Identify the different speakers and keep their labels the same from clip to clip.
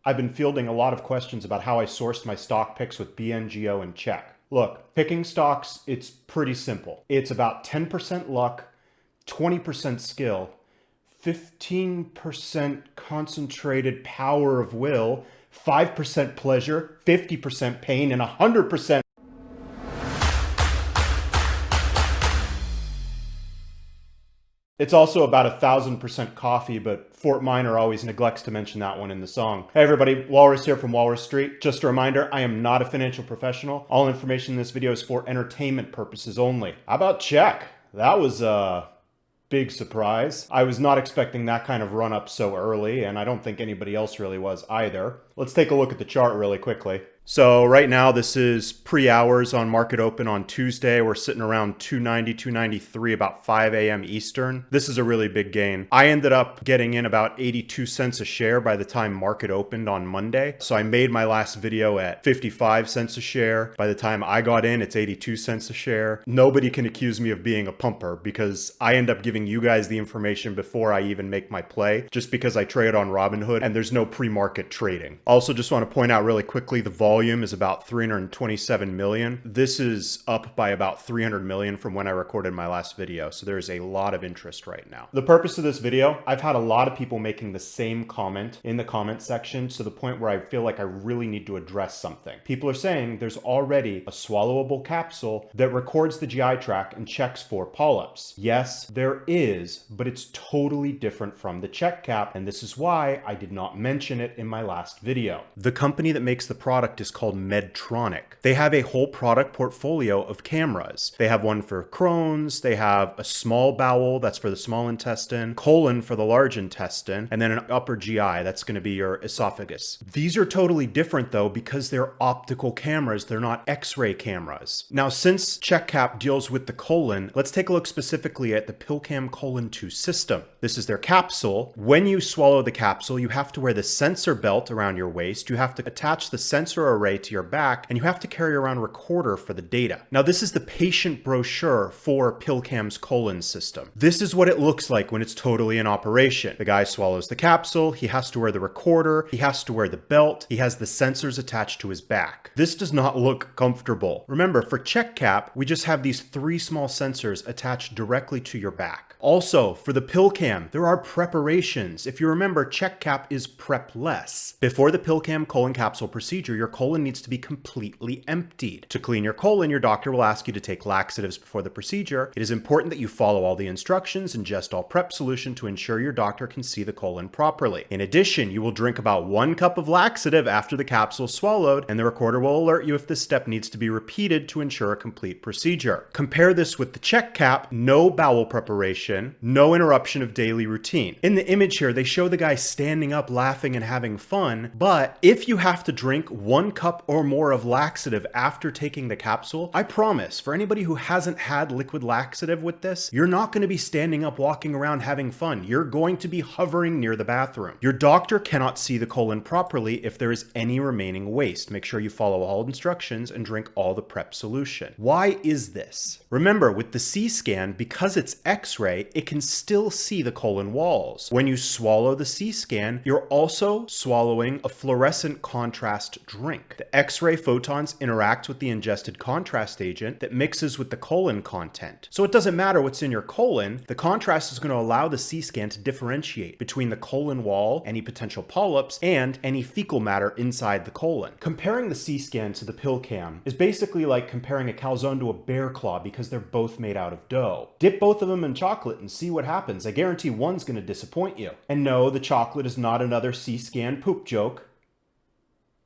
Speaker 1: I've been fielding a lot of questions about how I sourced my stock picks with BNGO and CHEK. Look, picking stocks, it's pretty simple. It's about 10% luck, 20% skill, 15% concentrated power of will, 5% pleasure, 50% pain, and 100%. It's also about 1,000% coffee, but Fort Minor always neglects to mention that one in the song. Hey everybody, Walrus here from Walrus Street. Just a reminder, I am not a financial professional. All information in this video is for entertainment purposes only. How about CHEK? That was a big surprise. I was not expecting that kind of run up so early, and I don't think anybody else really was either. Let's take a look at the chart really quickly. So right now this is pre-hours on market open on Tuesday. We're sitting around 290, 293, about 5 a.m. Eastern. This is a really big gain. I ended up getting in about 82 cents a share by the time market opened on Monday. So I made my last video at 55 cents a share. By the time I got in, it's 82 cents a share. Nobody can accuse me of being a pumper because I end up giving you guys the information before I even make my play, just because I trade on Robinhood and there's no pre-market trading. Also, just want to point out really quickly, the volume is about 327 million. This is up by about 300 million from when I recorded my last video. So there's a lot of interest right now. The purpose of this video, I've had a lot of people making the same comment in the comment section to the point where I feel like I really need to address something. People are saying there's already a swallowable capsule that records the GI tract and checks for polyps. Yes, there is, but it's totally different from the CHEK-CAP, and this is why I did not mention it in my last video. The company that makes the product is called MEDTRONIC. They have a whole product portfolio of cameras. They have one for Crohn's, they have a small bowel, that's for the small intestine, colon for the large intestine, and then an upper GI, that's going to be your esophagus. These are totally different though because they're optical cameras, they're not X-ray cameras. Now, since CHEK-CAP deals with the colon, let's take a look specifically at the PillCam Colon 2 system. This is their capsule. When you swallow the capsule, you have to wear the sensor belt around your waist, you have to attach the sensor array to your back, and you have to carry around a recorder for the data. Now, this is the patient brochure for PillCam's colon system. This is what it looks like when it's totally in operation. The guy swallows the capsule, he has to wear the recorder, he has to wear the belt, he has the sensors attached to his back. This does not look comfortable. Remember, for CHEK-CAP, we just have these 3 small sensors attached directly to your back. Also, for the PillCam, there are preparations. If you remember, CHEK-CAP is prep-less. Before the PillCam colon capsule procedure, your colon needs to be completely emptied. To clean your colon, your doctor will ask you to take laxatives before the procedure. It is important that you follow all the instructions, ingest all prep solution to ensure your doctor can see the colon properly. In addition, you will drink about 1 cup of laxative after the capsule is swallowed, and the recorder will alert you if this step needs to be repeated to ensure a complete procedure. Compare this with the CHEK-CAP, no bowel preparation, no interruption of daily routine. In the image here, they show the guy standing up, laughing and having fun, but if you have to drink 1 cup or more of laxative after taking the capsule, I promise, for anybody who hasn't had liquid laxative with this, you're not going to be standing up, walking around having fun. You're going to be hovering near the bathroom. Your doctor cannot see the colon properly if there is any remaining waste. Make sure you follow all instructions and drink all the prep solution. Why is this? Remember, with the C scan, because it's X-ray, it can still see the colon walls. When you swallow the C scan, you're also swallowing a fluorescent contrast drink. The X-ray photons interact with the ingested contrast agent that mixes with the colon content. So it doesn't matter what's in your colon, the contrast is going to allow the C scan to differentiate between the colon wall, any potential polyps, and any fecal matter inside the colon. Comparing the C scan to the PillCam is basically like comparing a calzone to a bear claw because they're both made out of dough. Dip both of them in chocolate and see what happens. I guarantee one's going to disappoint you. And no, the chocolate is not another C scan poop joke.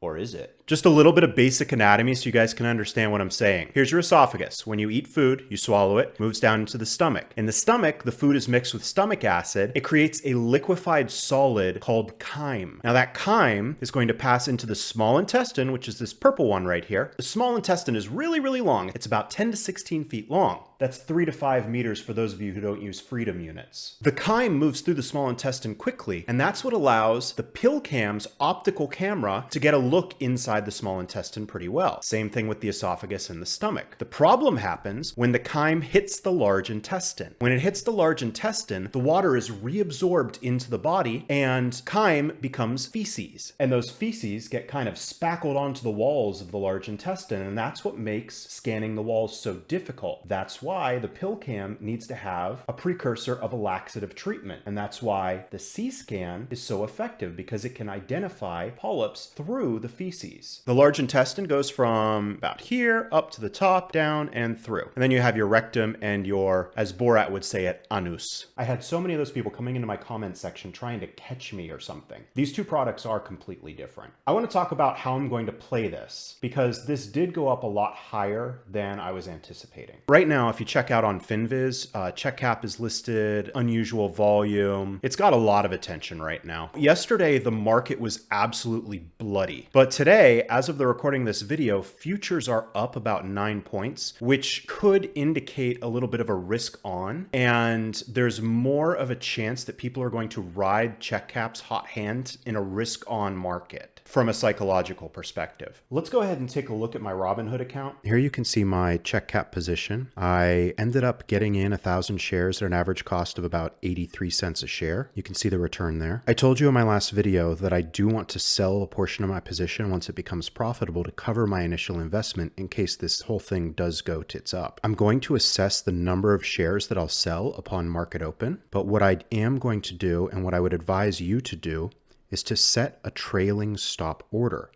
Speaker 1: Or is it? Just a little bit of basic anatomy so you guys can understand what I'm saying. Here's your esophagus. When you eat food, you swallow it, moves down into the stomach. In the stomach, the food is mixed with stomach acid. It creates a liquefied solid called chyme. Now that chyme is going to pass into the small intestine, which is this purple one right here. The small intestine is really, really long. It's about 10 to 16 feet long. That's 3 to 5 meters for those of you who don't use freedom units. The chyme moves through the small intestine quickly, and that's what allows the PillCam's optical camera to get a look inside inside the small intestine pretty well. Same thing with the esophagus and the stomach. The problem happens when the chyme hits the large intestine. When it hits the large intestine, the water is reabsorbed into the body and chyme becomes feces. And those feces get kind of spackled onto the walls of the large intestine, and that's what makes scanning the walls so difficult. That's why the PillCam needs to have a precursor of a laxative treatment, and that's why the C-scan is so effective, because it can identify polyps through the feces. The large intestine goes from about here up to the top, down, and through. And then you have your rectum and your, as Borat would say it, anus. I had so many of those people coming into my comment section trying to catch me or something. These two products are completely different. I want to talk about how I'm going to play this, because this did go up a lot higher than I was anticipating. Right now, if you check out on FinViz, CHEK-CAP is listed, unusual volume. It's got a lot of attention right now. Yesterday, the market was absolutely bloody. But today, as of the recording of this video, futures are up about 9 points, which could indicate a little bit of a risk on. And there's more of a chance that people are going to ride CHEK-CAP's hot hand in a risk on market from a psychological perspective. Let's go ahead and take a look at my Robinhood account. Here you can see my CHEK-CAP position. I ended up getting in 1,000 shares at an average cost of about 83 cents a share. You can see the return there. I told you in my last video that I do want to sell a portion of my position once it becomes profitable to cover my initial investment in case this whole thing does go tits up. I'm going to assess the number of shares that I'll sell upon market open, but what I am going to do, and what I would advise you to do, is to set a trailing stop order.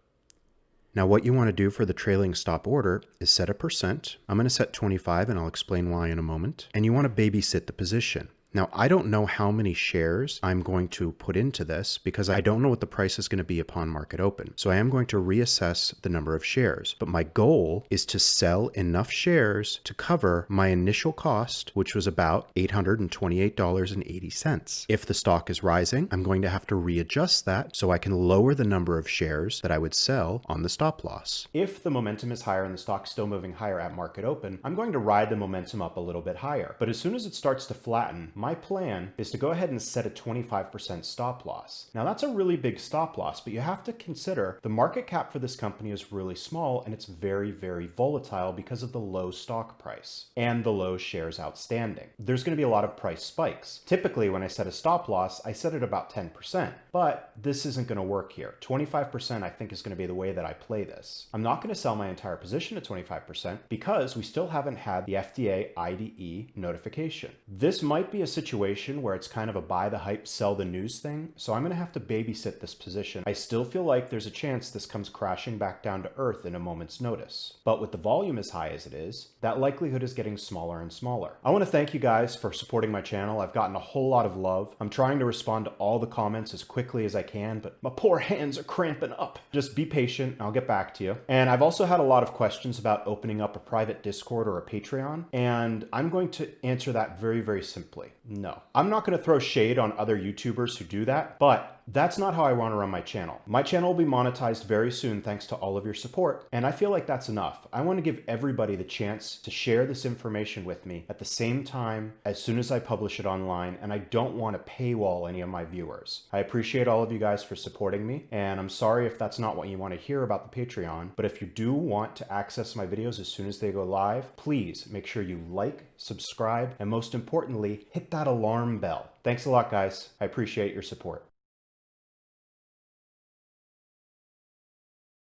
Speaker 1: Now, what you want to do for the trailing stop order is set a percent. I'm going to set 25, and I'll explain why in a moment. And you want to babysit the position. Now, I don't know how many shares I'm going to put into this because I don't know what the price is going to be upon market open. So I am going to reassess the number of shares. But my goal is to sell enough shares to cover my initial cost, which was about $828.80. If the stock is rising, I'm going to have to readjust that so I can lower the number of shares that I would sell on the stop loss. If the momentum is higher and the stock's still moving higher at market open, I'm going to ride the momentum up a little bit higher. But as soon as it starts to flatten, my plan is to go ahead and set a 25% stop loss. Now that's a really big stop loss, but you have to consider the market cap for this company is really small and it's very, very volatile because of the low stock price and the low shares outstanding. There's going to be a lot of price spikes. Typically, when I set a stop loss, I set it about 10%, but this isn't going to work here. 25% I think is going to be the way that I play this. I'm not going to sell my entire position at 25% because we still haven't had the FDA IDE notification. This might be a situation where it's kind of a buy the hype, sell the news thing, so I'm going to have to babysit this position. I still feel like there's a chance this comes crashing back down to earth in a moment's notice. But with the volume as high as it is, that likelihood is getting smaller and smaller. I want to thank you guys for supporting my channel. I've gotten a whole lot of love. I'm trying to respond to all the comments as quickly as I can, but my poor hands are cramping up. Just be patient, I'll get back to you. And I've also had a lot of questions about opening up a private Discord or a Patreon, and I'm going to answer that very, very simply. No. I'm not going to throw shade on other YouTubers who do that, but that's not how I want to run my channel. My channel will be monetized very soon thanks to all of your support, and I feel like that's enough. I want to give everybody the chance to share this information with me at the same time as soon as I publish it online, and I don't want to paywall any of my viewers. I appreciate all of you guys for supporting me, and I'm sorry if that's not what you want to hear about the Patreon, but if you do want to access my videos as soon as they go live, please make sure you like, subscribe, and most importantly, hit that alarm bell. Thanks a lot, guys. I appreciate your support.